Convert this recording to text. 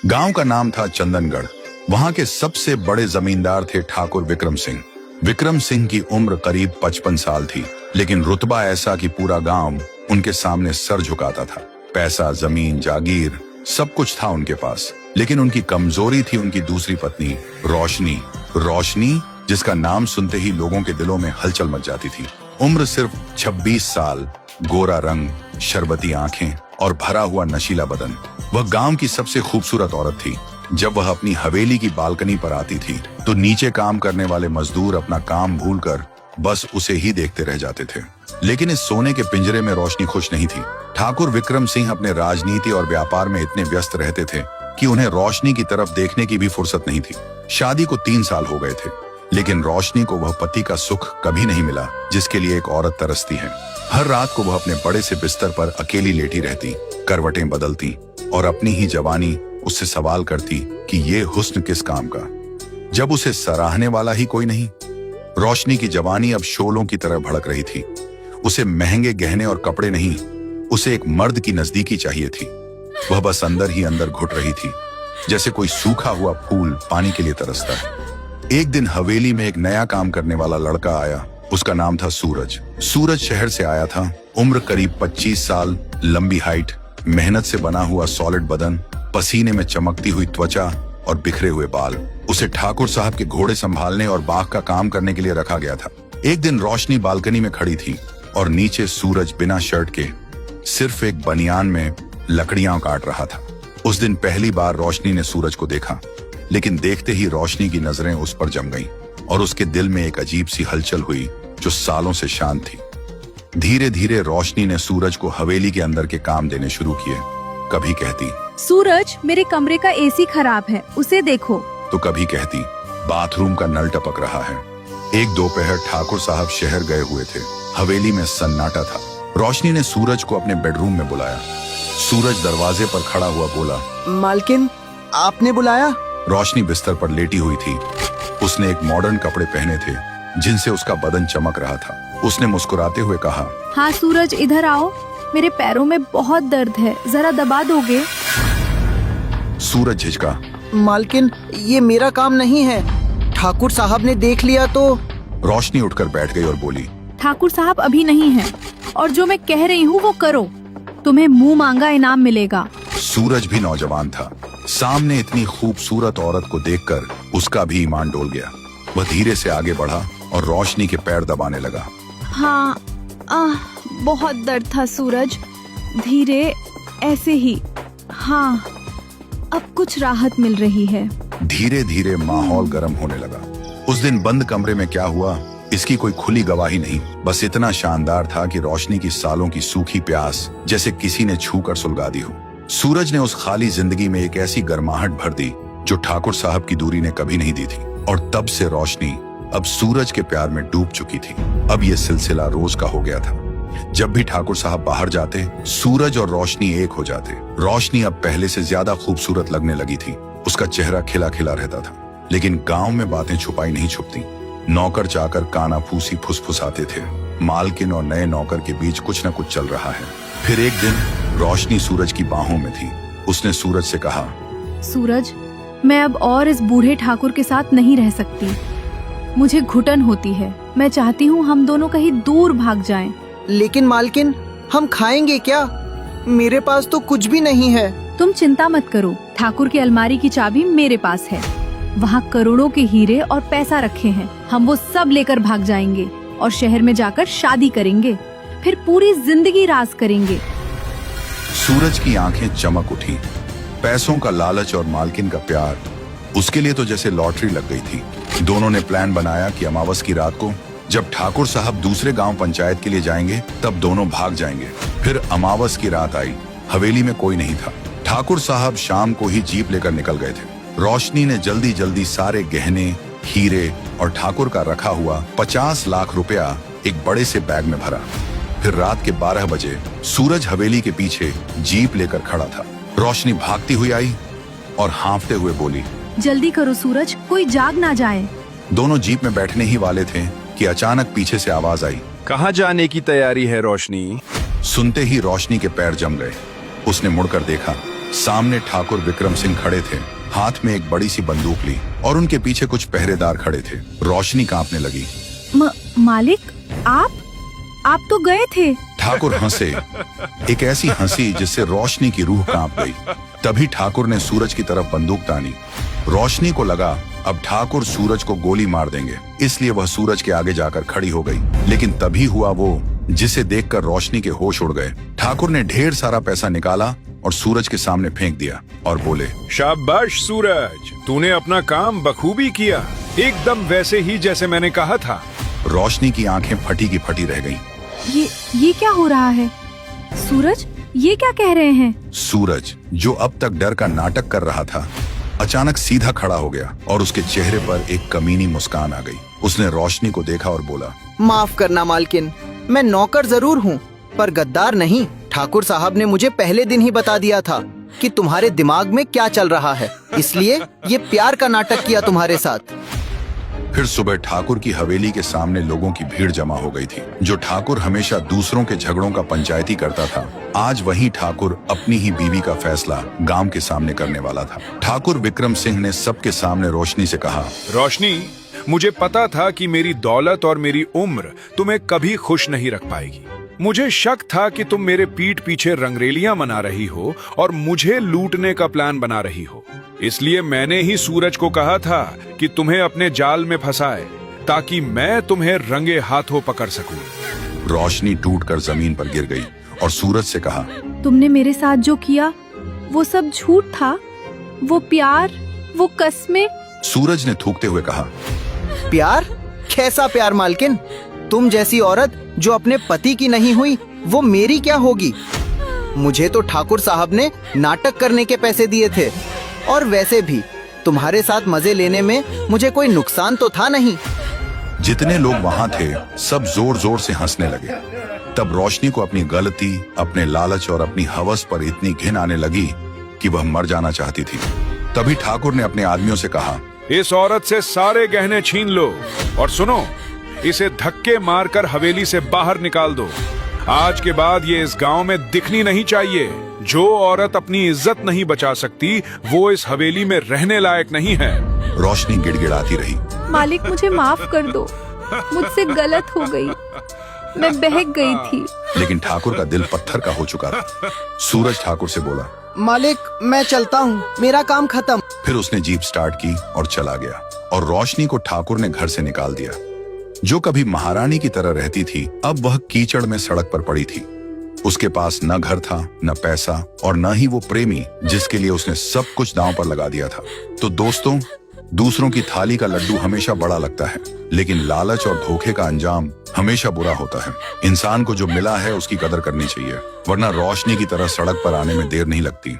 गांव का नाम था चंदनगढ़। वहां के सबसे बड़े जमींदार थे ठाकुर विक्रम सिंह। विक्रम सिंह की उम्र करीब 55 साल थी, लेकिन रुतबा ऐसा कि पूरा गांव उनके सामने सर झुकाता था। पैसा, जमीन, जागीर सब कुछ था उनके पास, लेकिन उनकी कमजोरी थी उनकी दूसरी पत्नी रोशनी। रोशनी जिसका नाम सुनते ही लोगों के दिलों में हलचल मच जाती थी। उम्र सिर्फ 26 साल, गोरा रंग, शरबती आंखें और भरा हुआ नशीला बदन। वह गांव की सबसे खूबसूरत औरत थी। जब वह अपनी हवेली की बालकनी पर आती थी तो नीचे काम करने वाले मजदूर अपना काम भूलकर बस उसे ही देखते रह जाते थे। लेकिन इस सोने के पिंजरे में रोशनी खुश नहीं थी। ठाकुर विक्रम सिंह अपने राजनीति और व्यापार में इतने व्यस्त रहते थे कि उन्हें रोशनी की तरफ देखने की भी फुर्सत नहीं थी। शादी को 3 साल हो गए थे, लेकिन रोशनी को वह पति का सुख कभी नहीं मिला जिसके लिए एक औरत तरसती है। हर रात को वह अपने बड़े से बिस्तर पर अकेली लेटी रहती, करवटें बदलती और अपनी ही जवानी उससे सवाल करती कि ये हुस्न किस काम का, जब उसे सराहने वाला ही कोई नहीं। रोशनी की जवानी अब शोलों की तरह भड़क रही थी। उसे महंगे गहने और कपड़े नहीं, उसे एक मर्द की नजदीकी चाहिए थी। वह बस अंदर ही अंदर घुट रही थी, जैसे कोई सूखा हुआ फूल पानी के लिए तरसता है। एक दिन हवेली में एक नया काम करने वाला लड़का आया। उसका नाम था सूरज। सूरज शहर से आया था। उम्र करीब 25 साल, लंबी हाइट, मेहनत से बना हुआ सॉलिड बदन, पसीने में चमकती हुई त्वचा और बिखरे हुए बाल। उसे ठाकुर साहब के घोड़े संभालने और बाग का काम करने के लिए रखा गया था। एक दिन रोशनी बालकनी में खड़ी थी और नीचे सूरज बिना शर्ट के सिर्फ एक बनियान में लकड़ियां काट रहा था। उस दिन पहली बार रोशनी ने सूरज को देखा, लेकिन देखते ही रोशनी की नजरें उस पर जम गईं और उसके दिल में एक अजीब सी हलचल हुई जो सालों से शांत थी। धीरे धीरे रोशनी ने सूरज को हवेली के अंदर के काम देने शुरू किए। कभी कहती, सूरज, मेरे कमरे का एसी खराब है, उसे देखो। तो कभी कहती, बाथरूम का नल टपक रहा है। एक दोपहर ठाकुर साहब शहर गए हुए थे। हवेली में सन्नाटा था। रोशनी ने सूरज को अपने बेडरूम में बुलाया। सूरज दरवाजे पर खड़ा हुआ बोला, मालकिन, आपने बुलाया? रोशनी बिस्तर पर लेटी हुई थी। उसने एक मॉडर्न कपड़े पहने थे जिनसे उसका बदन चमक रहा था। उसने मुस्कुराते हुए कहा, हाँ सूरज, इधर आओ, मेरे पैरों में बहुत दर्द है, जरा दबा दोगे? सूरज झिझका, मालकिन, ये मेरा काम नहीं है। ठाकुर साहब ने देख लिया तो। रोशनी उठकर बैठ गई और बोली, ठाकुर साहब अभी नहीं है, और जो मैं कह रही हूँ वो करो, तुम्हें मुंह मांगा इनाम मिलेगा। सूरज भी नौजवान था। सामने इतनी खूबसूरत औरत को देखकर उसका भी ईमान डोल गया। वह धीरे से आगे बढ़ा और रोशनी के पैर दबाने लगा। हाँ, बहुत दर्द था सूरज, धीरे, ऐसे ही। हाँ, अब कुछ राहत मिल रही है। धीरे धीरे माहौल गर्म होने लगा। उस दिन बंद कमरे में क्या हुआ इसकी कोई खुली गवाही नहीं, बस इतना शानदार था कि रोशनी की सालों की सूखी प्यास जैसे किसी ने छू कर सुलगा दी हो। सूरज ने उस खाली जिंदगी में एक ऐसी गर्माहट भर दी जो ठाकुर साहब की दूरी ने कभी नहीं दी थी। और तब से रोशनी अब सूरज के प्यार में डूब चुकी थी। अब यह सिलसिला रोज का हो गया था। जब भी ठाकुर साहब बाहर जाते, सूरज और रोशनी एक हो जाते। रोशनी अब पहले से ज्यादा खूबसूरत लगने लगी थी। उसका चेहरा खिला खिला रहता था, लेकिन गांव में बातें छुपाई नहीं छुपती। नौकर चाकर काना फूसी फुसफुसाते थे। मालकिन और नए नौकर के बीच कुछ न कुछ चल रहा है। फिर एक दिन रोशनी सूरज की बाहों में थी। उसने सूरज से कहा, सूरज, मैं अब और इस बूढ़े ठाकुर के साथ नहीं रह सकती। मुझे घुटन होती है। मैं चाहती हूँ हम दोनों कहीं दूर भाग जाएं। लेकिन मालकिन, हम खाएंगे क्या? मेरे पास तो कुछ भी नहीं है। तुम चिंता मत करो, ठाकुर की अलमारी की चाबी मेरे पास है। वहाँ करोड़ों के हीरे और पैसा रखे हैं। हम वो सब लेकर भाग जाएंगे और शहर में जाकर शादी करेंगे, फिर पूरी जिंदगी राज करेंगे। सूरज की आंखें चमक उठी। पैसों का लालच और मालकिन का प्यार उसके लिए तो जैसे लॉटरी लग गई थी। दोनों ने प्लान बनाया कि अमावस की रात को जब ठाकुर साहब दूसरे गांव पंचायत के लिए जाएंगे तब दोनों भाग जाएंगे। फिर अमावस की रात आई। हवेली में कोई नहीं था। ठाकुर साहब शाम को ही जीप लेकर निकल गए थे। रोशनी ने जल्दी जल्दी सारे गहने, हीरे और ठाकुर का रखा हुआ 50 लाख रुपया एक बड़े से बैग में भरा। फिर रात के 12 बजे सूरज हवेली के पीछे जीप लेकर खड़ा था। रोशनी भागती हुई आई और हाँफते हुए बोली, जल्दी करो सूरज, कोई जाग ना जाए। दोनों जीप में बैठने ही वाले थे कि अचानक पीछे से आवाज आई, कहाँ जाने की तैयारी है रोशनी? सुनते ही रोशनी के पैर जम गए। उसने मुड़कर देखा। सामने ठाकुर विक्रम सिंह खड़े थे, हाथ में एक बड़ी सी बंदूक ली और उनके पीछे कुछ पहरेदार खड़े थे। रोशनी कांपने लगी। मालिक, आप तो गए थे। ठाकुर हंसे, एक ऐसी हंसी जिससे रोशनी की रूह कांप गई। तभी ठाकुर ने सूरज की तरफ बंदूक तानी। रोशनी को लगा अब ठाकुर सूरज को गोली मार देंगे, इसलिए वह सूरज के आगे जाकर खड़ी हो गई। लेकिन तभी हुआ वो जिसे देखकर रोशनी के होश उड़ गए। ठाकुर ने ढेर सारा पैसा निकाला और सूरज के सामने फेंक दिया और बोले, शाबाश सूरज, तूने अपना काम बखूबी किया, एकदम वैसे ही जैसे मैंने कहा था। रोशनी की आंखें फटी की फटी रह गईं। ये क्या हो रहा है? सूरज, ये क्या कह रहे हैं? सूरज, जो अब तक डर का नाटक कर रहा था, अचानक सीधा खड़ा हो गया और उसके चेहरे पर एक कमीनी मुस्कान आ गई। उसने रोशनी को देखा और बोला, माफ करना मालकिन, मैं नौकर जरूर हूँ पर गद्दार नहीं। ठाकुर साहब ने मुझे पहले दिन ही बता दिया था कि तुम्हारे दिमाग में क्या चल रहा है, इसलिए ये प्यार का नाटक किया तुम्हारे साथ। फिर सुबह ठाकुर की हवेली के सामने लोगों की भीड़ जमा हो गई थी। जो ठाकुर हमेशा दूसरों के झगड़ों का पंचायती करता था, आज वही ठाकुर अपनी ही बीवी का फैसला गांव के सामने करने वाला था। ठाकुर विक्रम सिंह ने सबके सामने रोशनी से कहा, रोशनी, मुझे पता था कि मेरी दौलत और मेरी उम्र तुम्हें कभी खुश नहीं रख पाएगी। मुझे शक था कि तुम मेरे पीठ पीछे रंगरेलियां मना रही हो और मुझे लूटने का प्लान बना रही हो। इसलिए मैंने ही सूरज को कहा था कि तुम्हें अपने जाल में फंसाए ताकि मैं तुम्हें रंगे हाथों पकड़ सकूं। रोशनी टूटकर जमीन पर गिर गई और सूरज से कहा, तुमने मेरे साथ जो किया वो सब झूठ था, वो प्यार, वो कस्में। सूरज ने थूकते हुए कहा, प्यार? कैसा प्यार मालकिन? तुम जैसी औरत जो अपने पति की नहीं हुई वो मेरी क्या होगी? मुझे तो ठाकुर साहब ने नाटक करने के पैसे दिए थे, और वैसे भी तुम्हारे साथ मजे लेने में मुझे कोई नुकसान तो था नहीं। जितने लोग वहां थे सब जोर जोर से हंसने लगे। तब रोशनी को अपनी गलती, अपने लालच और अपनी हवस पर इतनी घिन आने लगी कि वह मर जाना चाहती थी। तभी ठाकुर ने अपने आदमियों से कहा, इस औरत से सारे गहने छीन लो और सुनो, इसे धक्के मारकर हवेली से बाहर निकाल दो। आज के बाद ये इस गांव में दिखनी नहीं चाहिए। जो औरत अपनी इज्जत नहीं बचा सकती वो इस हवेली में रहने लायक नहीं है। रोशनी गिड़गिड़ाती रही, मालिक, मुझे माफ कर दो, मुझसे गलत हो गई, मैं बहक गई थी। लेकिन ठाकुर का दिल पत्थर का हो चुका था। सूरज ठाकुर से बोला, मालिक, मैं चलता हूँ, मेरा काम खत्म। फिर उसने जीप स्टार्ट की और चला गया और रोशनी को ठाकुर ने घर से निकाल दिया। जो कभी महारानी की तरह रहती थी, अब वह कीचड़ में सड़क पर पड़ी थी। उसके पास न घर था, न पैसा और न ही वो प्रेमी जिसके लिए उसने सब कुछ दांव पर लगा दिया था। तो दोस्तों, दूसरों की थाली का लड्डू हमेशा बड़ा लगता है, लेकिन लालच और धोखे का अंजाम हमेशा बुरा होता है। इंसान को जो मिला है उसकी कदर करनी चाहिए, वरना रोशनी की तरह सड़क पर आने में देर नहीं लगती।